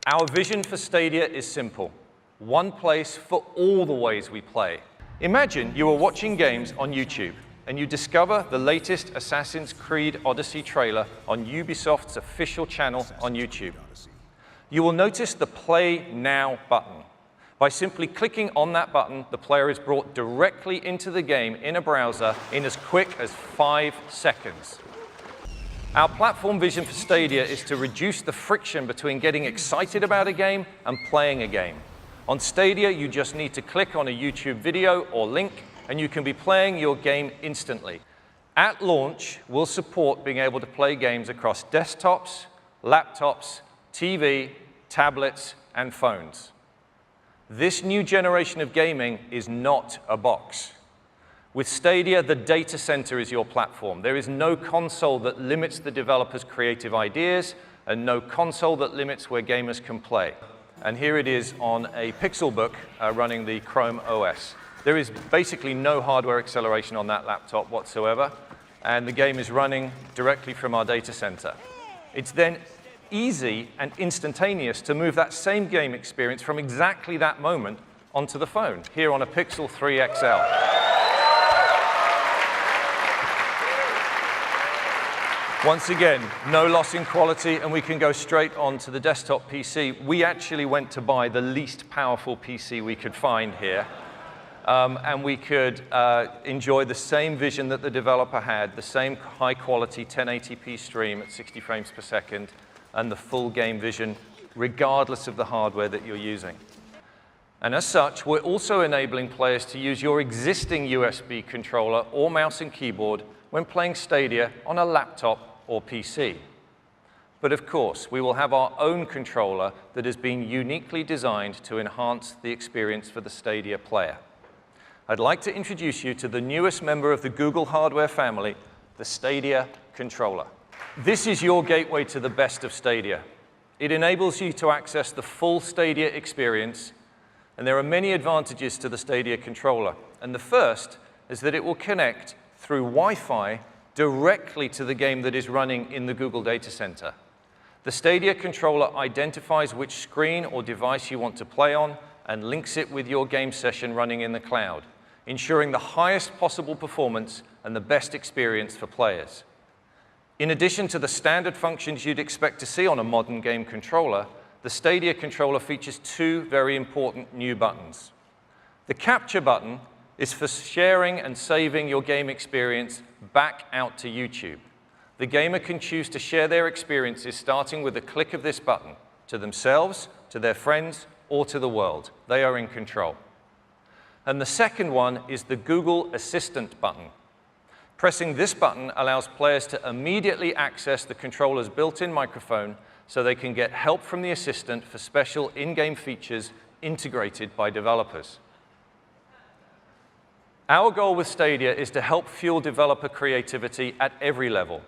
Our vision for Stadia is simple. One place for all the ways we play. Imagine you are watching games on YouTube and you discover the latest Assassin's Creed Odyssey trailer on Ubisoft's official channel on YouTube. You will notice the Play Now button. By simply clicking on that button, the player is brought directly into the game in a browser in as quick as 5 seconds. Our platform vision for Stadia is to reduce the friction between getting excited about a game and playing a game. On Stadia, you just need to click on a YouTube video or link, and you can be playing your game instantly. At launch, we'll support being able to play games across desktops, laptops, TV, tablets, and phones. This new generation of gaming is not a box. With Stadia, the data center is your platform. There is no console that limits the developer's creative ideas and no console that limits where gamers can play. And here it is on a Pixelbook running the Chrome OS. There is basically no hardware acceleration on that laptop whatsoever, and the game is running directly from our data center. It's then easy and instantaneous to move that same game experience from exactly that moment onto the phone, here on a Pixel 3 XL. Once again, no loss in quality, and we can go straight on to the desktop PC. We actually went to buy the least powerful PC we could find here, and we could enjoy the same vision that the developer had, the same high-quality 1080p stream at 60 frames per second, and the full game vision, regardless of the hardware that you're using. And as such, we're also enabling players to use your existing USB controller or mouse and keyboard when playing Stadia on a laptop or PC. But of course, we will have our own controller that has been uniquely designed to enhance the experience for the Stadia player. I'd like to introduce you to the newest member of the Google hardware family, the Stadia controller. This is your gateway to the best of Stadia. It enables you to access the full Stadia experience, and there are many advantages to the Stadia controller. And the first is that it will connect through Wi-Fi directly to the game that is running in the Google data center. The Stadia controller identifies which screen or device you want to play on and links it with your game session running in the cloud, ensuring the highest possible performance and the best experience for players. In addition to the standard functions you'd expect to see on a modern game controller, the Stadia controller features 2 very important new buttons. The capture button is for sharing and saving your game experience back out to YouTube. The gamer can choose to share their experiences starting with a click of this button to themselves, to their friends, or to the world. They are in control. And the second one is the Google Assistant button. Pressing this button allows players to immediately access the controller's built-in microphone so they can get help from the assistant for special in-game features integrated by developers. Our goal with Stadia is to help fuel developer creativity at every level,